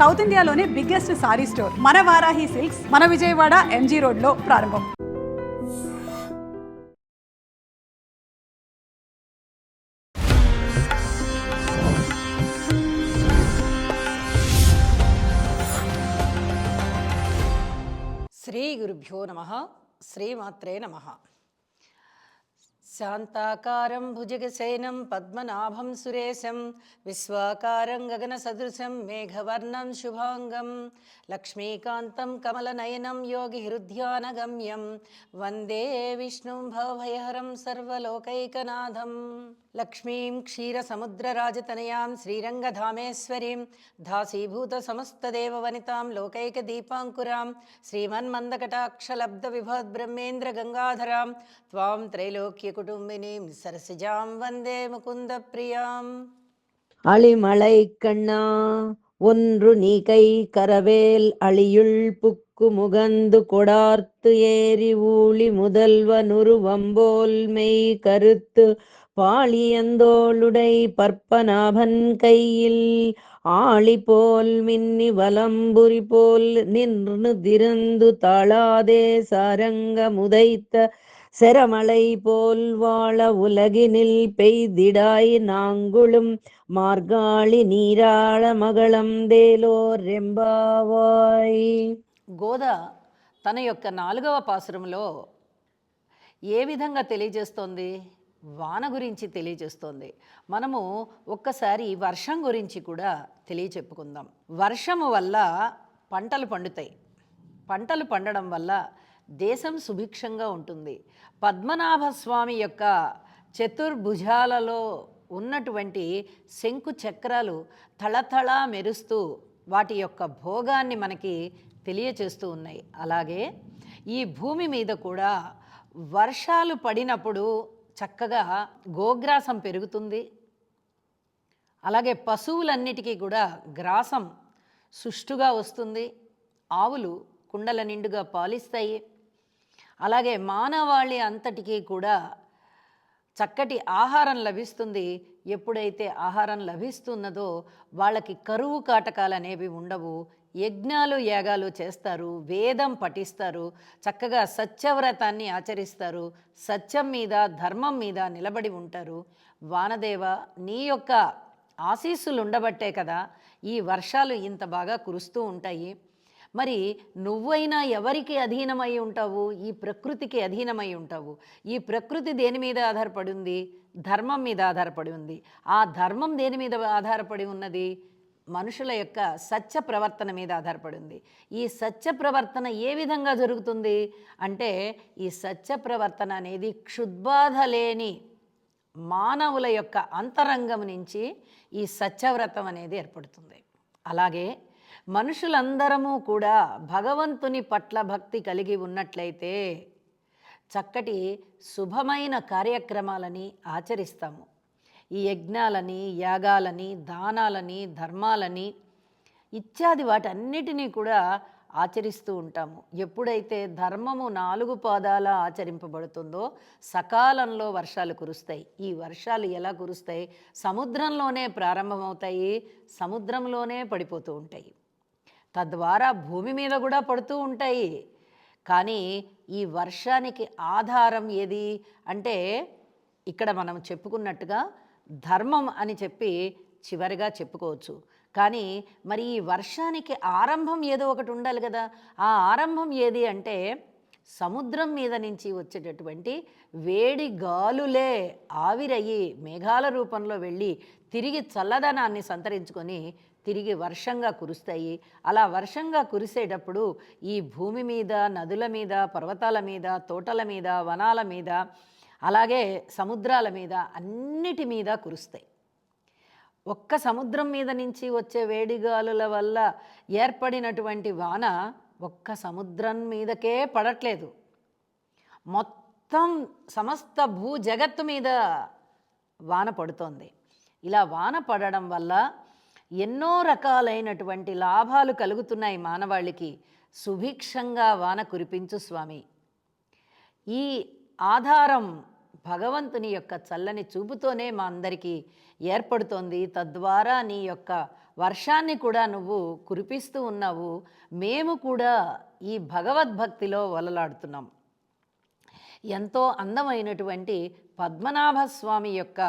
South ఇండియాలోనే biggest sorry store మన Varahi silks మన విజయవాడ ఎంజీ రోడ్లో ప్రారంభం. శ్రీ గురుభ్యో నమః. శ్రీమాత్రే నమః. శాంతాకారం భుజగశయనం పద్మనాభం సురేశం విశ్వాకారం గగనసదృశం మేఘవర్ణం శుభాంగం లక్ష్మీకాంతం కమలనయనం యోగి హృద్యానగమ్యం వందే విష్ణుం భవభయహరం సర్వలోకైకనాథం లక్ష్మీం క్షీరసముద్రరాజతనయాం శ్రీరంగధామేశ్వరీం దాసీభూత సమస్తదేవవనితాం లోకైకదీపాంకురాం శ్రీమన్మందకటాక్షలబ్ధవిభవద్బ్రహ్మేంద్ర గంగాధరాం త్వాం త్రైలోక్యకుటుంబినీం సరసిజాం వందే ముకుంద ప్రియాం. அளிமலை கண்ணா ஒன்று நீ கை கரவேல் அழியுள் புக்கு முகந்து கொடார்த்து ஏறி ஊழி முதல்வனுருவம்போல் மெய் கருத்து பாளியந்தோளுடை பற்பநாபன் கையில் ஆளி போல் மின்னி வலம்புரி போல் நின்று திருந்து தாழாதே சாரங்க முதைத்த செரமலை போல் வாழ உலகினில் பெய்திடாய் நாங்குளும் మార్గాళి నీరాళ మగళం దేలో రెంబావాయ్. గోద తన యొక్క 4వ పాసురంలో ఏ విధంగా తెలియజేస్తోంది? వాన గురించి తెలియజేస్తోంది. మనము ఒక్కసారి వర్షం గురించి కూడా తెలియచెప్పుకుందాం. వర్షము వల్ల పంటలు పండుతాయి. పంటలు పండడం వల్ల దేశం సుభిక్షంగా ఉంటుంది. పద్మనాభ స్వామి యొక్క చతుర్భుజాలలో ఉన్నటువంటి శంకు చక్రాలు తళతళ మెరుస్తూ వాటి యొక్క భోగాన్ని మనకి తెలియచేస్తూ ఉన్నాయి. అలాగే ఈ భూమి మీద కూడా వర్షాలు పడినప్పుడు చక్కగా గోగ్రాసం పెరుగుతుంది. అలాగే పశువులన్నిటికీ కూడా గ్రాసం సుష్టుగా వస్తుంది. ఆవులు కుండల నిండుగా పాలిస్తాయి. అలాగే మానవాళి అంతటికీ కూడా చక్కటి ఆహారం లభిస్తుంది. ఎప్పుడైతే ఆహారం లభిస్తున్నదో వాళ్ళకి కరువు కాటకాలు అనేవి ఉండవు. యజ్ఞాలు యాగాలు చేస్తారు, వేదం పఠిస్తారు, చక్కగా సత్యవ్రతాన్ని ఆచరిస్తారు, సత్యం మీద ధర్మం మీద నిలబడి ఉంటారు. వానదేవ నీ యొక్క ఆశీస్సులు ఉండబట్టే కదా ఈ వర్షాలు ఇంత బాగా కురుస్తూ ఉంటాయి. మరి నువ్వైనా ఎవరికి అధీనమై ఉంటావు? ఈ ప్రకృతికి అధీనమై ఉంటావు. ఈ ప్రకృతి దేని మీద ఆధారపడి ఉంది? ధర్మం మీద ఆధారపడి ఉంది. ఆ ధర్మం దేని మీద ఆధారపడి ఉన్నది? మనుషుల యొక్క సత్య ప్రవర్తన మీద ఆధారపడి ఉంది. ఈ సత్య ప్రవర్తన ఏ విధంగా జరుగుతుంది అంటే ఈ సత్య ప్రవర్తన అనేది క్షుద్బాధ లేని మానవుల యొక్క అంతరంగం నుంచి ఈ సత్యవ్రతం అనేది ఏర్పడుతుంది. అలాగే మనుషులందరము కూడా భగవంతుని పట్ల భక్తి కలిగి ఉన్నట్లయితే చక్కటి శుభమైన కార్యక్రమాలని ఆచరిస్తాము. ఈ యజ్ఞాలని యాగాలని దానాలని ధర్మాలని ఇత్యాది వాటన్నిటినీ కూడా ఆచరిస్తూ ఉంటాము. ఎప్పుడైతే ధర్మము 4 పాదాల ఆచరింపబడుతుందో సకాలంలో వర్షాలు కురుస్తాయి. ఈ వర్షాలు ఎలా కురుస్తాయి? సముద్రంలోనే ప్రారంభమవుతాయి, సముద్రంలోనే పడిపోతూ ఉంటాయి. తద్వారా భూమి మీద కూడా పడుతూ ఉంటాయి. కానీ ఈ వర్షానికి ఆధారం ఏది అంటే ఇక్కడ మనం చెప్పుకున్నట్టుగా ధర్మం అని చెప్పి చివరిగా చెప్పుకోవచ్చు. కానీ మరి ఈ వర్షానికి ఆరంభం ఏదో ఒకటి ఉండాలి కదా. ఆ ఆరంభం ఏది అంటే సముద్రం మీద నుంచి వచ్చేటటువంటి వేడి గాలులే ఆవిరయ్యి మేఘాల రూపంలో వెళ్ళి తిరిగి చల్లదనాన్ని సంతరించుకొని తిరిగి వర్షంగా కురుస్తాయి. అలా వర్షంగా కురిసేటప్పుడు ఈ భూమి మీద, నదుల మీద, పర్వతాల మీద, తోటల మీద, వనాల మీద, అలాగే సముద్రాల మీద అన్నిటి మీద కురుస్తాయి. ఒక్క సముద్రం మీద నుంచి వచ్చే వేడిగాలుల వల్ల ఏర్పడినటువంటి వాన ఒక్క సముద్రం మీదకే పడట్లేదు, మొత్తం సమస్త భూ జగత్తు మీద వాన పడుతోంది. ఇలా వాన పడడం వల్ల ఎన్నో రకాలైనటువంటి లాభాలు కలుగుతున్నాయి మానవాళికి. సుభిక్షంగా వాన కురిపించు స్వామి. ఈ ఆధారం భగవంతుని యొక్క చల్లని చూపుతోనే మా అందరికీ ఏర్పడుతోంది. తద్వారా నీ యొక్క వర్షాన్ని కూడా నువ్వు కురిపిస్తూ ఉన్నావు. మేము కూడా ఈ భగవద్భక్తిలో వలలాడుతున్నాం. ఎంతో అందమైనటువంటి పద్మనాభ స్వామి యొక్క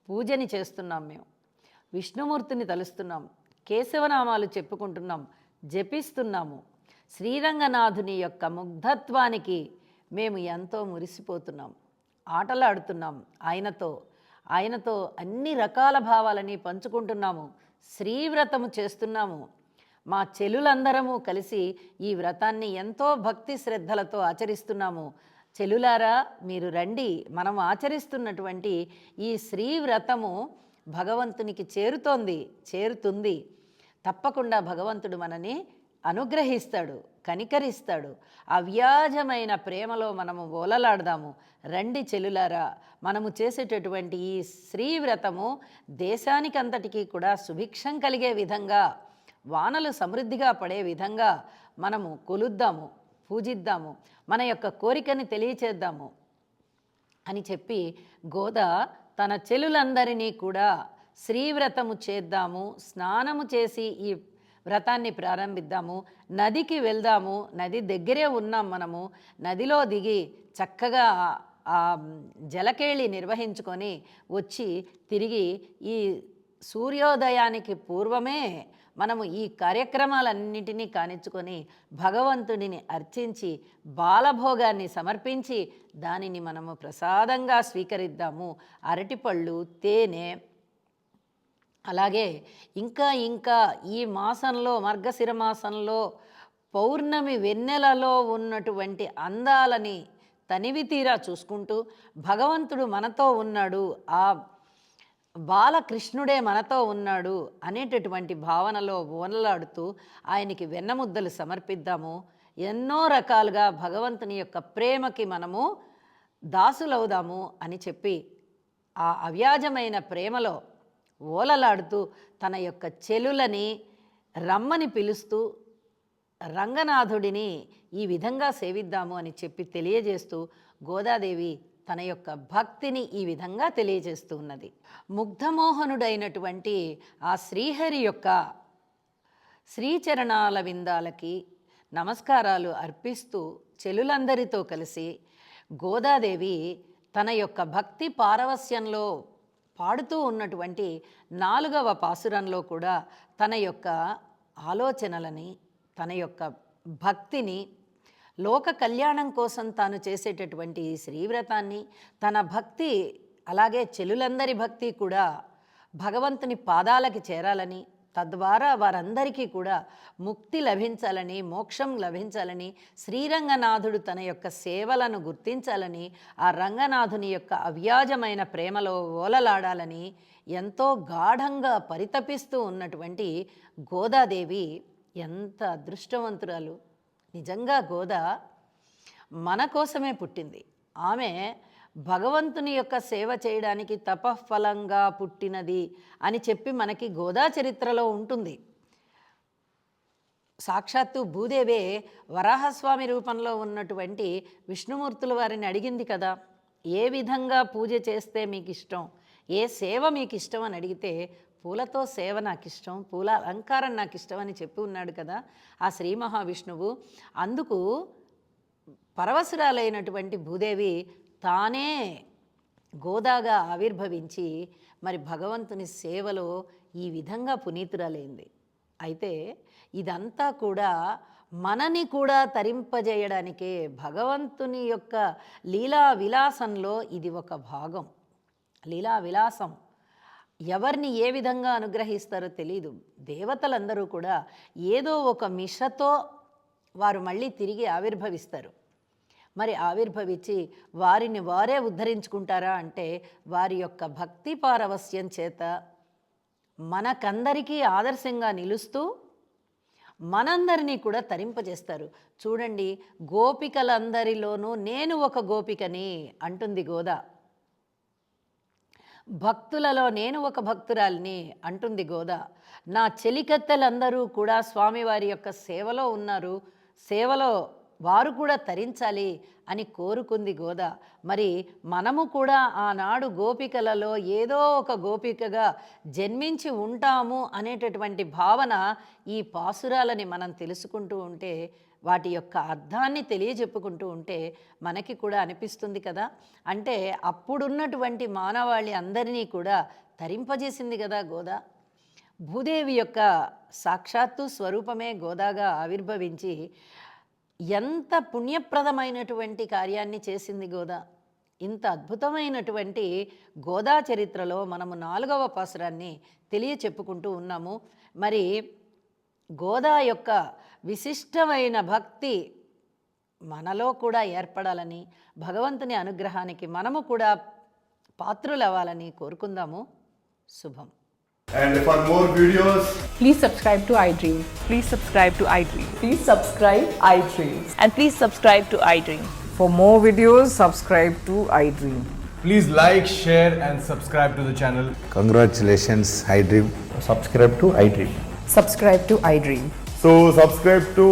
పూజని చేస్తున్నాం. మేము విష్ణుమూర్తిని తలుస్తున్నాం, కేశవనామాలు చెప్పుకుంటున్నాం, జపిస్తున్నాము. శ్రీరంగనాథుని యొక్క ముగ్ధత్వానికి మేము ఎంతో మురిసిపోతున్నాం, ఆటలాడుతున్నాం. ఆయనతో అన్ని రకాల భావాలని పంచుకుంటున్నాము. శ్రీవ్రతము చేస్తున్నాము. మా చెలులందరము కలిసి ఈ వ్రతాన్ని ఎంతో భక్తి శ్రద్ధలతో ఆచరిస్తున్నాము. చెలులారా మీరు రండి, మనం ఆచరిస్తున్నటువంటి ఈ శ్రీవ్రతము భగవంతునికి చేరుతుంది. తప్పకుండా భగవంతుడు మనని అనుగ్రహిస్తాడు, కనికరిస్తాడు. అవ్యాజమైన ప్రేమలో మనము ఓలలాడదాము. రండి చెలులారా, మనము చేసేటటువంటి ఈ శ్రీవ్రతము దేశానికంతటికీ కూడా సుభిక్షం కలిగే విధంగా, వానలు సమృద్ధిగా పడే విధంగా మనము కొలుద్దాము, పూజిద్దాము, మన యొక్క కోరికని తెలియచేద్దాము అని చెప్పి గోద తన చెలులందరినీ కూడా శ్రీవ్రతము చేద్దాము, స్నానము చేసి ఈ వ్రతాన్ని ప్రారంభిద్దాము, నదికి వెళ్దాము, నది దగ్గరే ఉన్నాం మనము, నదిలో దిగి చక్కగా ఆ జలకేళి నిర్వహించుకొని వచ్చి తిరిగి ఈ సూర్యోదయానికి పూర్వమే మనము ఈ కార్యక్రమాలన్నింటినీ కానిచ్చుకొని భగవంతుడిని అర్చించి బాలభోగాన్ని సమర్పించి దానిని మనము ప్రసాదంగా స్వీకరిద్దాము. అరటిపళ్ళు, తేనె, అలాగే ఇంకా ఈ మాసంలో, మార్గశిర మాసంలో పౌర్ణమి వెన్నెలలో ఉన్నటువంటి అందాలని తనివి తీరా చూసుకుంటూ భగవంతుడు మనతో ఉన్నాడు, ఆ బాలకృష్ణుడే మనతో ఉన్నాడు అనేటటువంటి భావనలో ఓనలాడుతూ ఆయనకి వెన్నముద్దలు సమర్పిద్దాము. ఎన్నో రకాలుగా భగవంతుని యొక్క ప్రేమకి మనము దాసులవుదాము అని చెప్పి ఆ అవ్యాజమైన ప్రేమలో ఓలలాడుతూ తన యొక్క చెలులని రమ్మని పిలుస్తూ రంగనాథుడిని ఈ విధంగా సేవిద్దాము అని చెప్పి తెలియజేస్తూ గోదాదేవి తన యొక్క భక్తిని ఈ విధంగా తెలియజేస్తూ ఉన్నది. ముగ్ధమోహనుడైనటువంటి ఆ శ్రీహరి యొక్క శ్రీచరణాల విందాలకి నమస్కారాలు అర్పిస్తూ చెలులందరితో కలిసి గోదాదేవి తన యొక్క భక్తి పారవస్యంలో పాడుతూ ఉన్నటువంటి 4వ పాసురంలో కూడా తన యొక్క ఆలోచనలని, తన యొక్క భక్తిని, లోక కళ్యాణం కోసం తాను చేసేటటువంటి శ్రీవ్రతాన్ని, తన భక్తి అలాగే చెలులందరి భక్తి కూడా భగవంతుని పాదాలకి చేరాలని, తద్వారా వారందరికీ కూడా ముక్తి లభించాలని, మోక్షం లభించాలని, శ్రీరంగనాథుడు తన యొక్క సేవలను గుర్తించాలని, ఆ రంగనాథుని యొక్క అవ్యాజమైన ప్రేమలో ఓలలాడాలని ఎంతో గాఢంగా పరితపిస్తూ ఉన్నటువంటి గోదాదేవి ఎంత అదృష్టవంతురాలు. నిజంగా గోద మన కోసమే పుట్టింది. ఆమె భగవంతుని యొక్క సేవ చేయడానికి తపఫలంగా పుట్టినది అని చెప్పి మనకి గోదా చరిత్రలో ఉంటుంది. సాక్షాత్తు భూదేవే వరాహస్వామి రూపంలో ఉన్నటువంటి విష్ణుమూర్తుల వారిని అడిగింది కదా, ఏ విధంగా పూజ చేస్తే మీకు ఇష్టం, ఏ సేవ మీకు ఇష్టం అని అడిగితే పూలతో సేవ నాకు ఇష్టం, పూల అలంకారం నాకు ఇష్టం అని చెప్పి ఉన్నాడు కదా ఆ శ్రీ మహావిష్ణువు. అందుకు పరవశురాలైనటువంటి భూదేవి తానే గోదాగా ఆవిర్భవించి మరి భగవంతుని సేవలో ఈ విధంగా పునీతురాలైంది. అయితే ఇదంతా కూడా మనని కూడా తరింపజేయడానికే, భగవంతుని యొక్క లీలా విలాసంలో ఇది ఒక భాగం. లీలా విలాసం ఎవరిని ఏ విధంగా అనుగ్రహిస్తారో తెలీదు. దేవతలందరూ కూడా ఏదో ఒక మిషతో వారు మళ్ళీ తిరిగి ఆవిర్భవిస్తారు. మరి ఆవిర్భవించి వారిని వారే ఉద్ధరించుకుంటారా అంటే వారి యొక్క భక్తి పారవస్యం చేత మనకందరికీ ఆదర్శంగా నిలుస్తూ మనందరినీ కూడా తరింపజేస్తారు. చూడండి, గోపికలందరిలోనూ నేను ఒక గోపికని అంటుంది గోదా. భక్తులలో నేను ఒక భక్తురాలిని అంటుంది గోదా. నా చెలికత్తెలందరూ కూడా స్వామివారి యొక్క సేవలో ఉన్నారు, సేవలో వారు కూడా తరించాలి అని కోరుకుంది గోద. మరి మనము కూడా ఆనాడు గోపికలలో ఏదో ఒక గోపికగా జన్మించి ఉంటాము అనేటటువంటి భావన ఈ పాసురాలని మనం తెలుసుకుంటూ ఉంటే, వాటి యొక్క అర్థాన్ని తెలియజెప్పుకుంటూ ఉంటే మనకి కూడా అనిపిస్తుంది కదా. అంటే అప్పుడున్నటువంటి మానవాళి అందరినీ కూడా తరింపజేసింది కదా గోద. భూదేవి యొక్క సాక్షాత్తు స్వరూపమే గోదాగా ఆవిర్భవించి ఎంత పుణ్యప్రదమైనటువంటి కార్యాన్ని చేసింది గోద. ఇంత అద్భుతమైనటువంటి గోదా చరిత్రలో మనము 4వ పాసురాన్ని తెలియచెప్పుకుంటూ ఉన్నాము. మరి గోదా యొక్క విశిష్టమైన భక్తి మనలో కూడా ఏర్పడాలని, భగవంతుని అనుగ్రహానికి మనము కూడా పాత్రులవ్వాలని కోరుకుందాము. శుభం. And for more videos, Please subscribe to iDream. Please subscribe to iDream. Please subscribe iDreams. And please subscribe to iDream. For more videos, subscribe to iDream. please like, share and subscribe to the channel. Congratulations, iDream. Subscribe to iDream. Subscribe to iDream. So subscribe to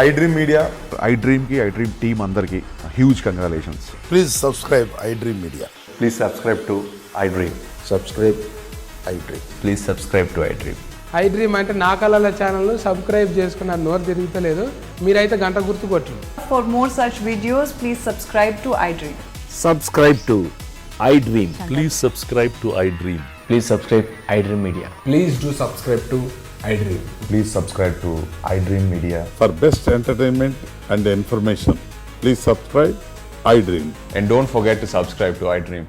iDream Media. iDream ki iDream team andarki huge congratulations. Please subscribe iDream Media. Please subscribe to iDream. Subscribe iDream. Please subscribe to iDream. iDream అంటే నా కళల ఛానల్ను subscribe చేసుకున్న నోరు తిరుగుతలేదు, మీరైతే గంట గుర్తు కొట్టండి. For more such videos, please subscribe to iDream. Subscribe to iDream. Please subscribe to iDream. Please subscribe iDream Media. Please do subscribe to iDream. Please subscribe to iDream Media. For best entertainment and information, please subscribe iDream. And don't forget to subscribe to iDream.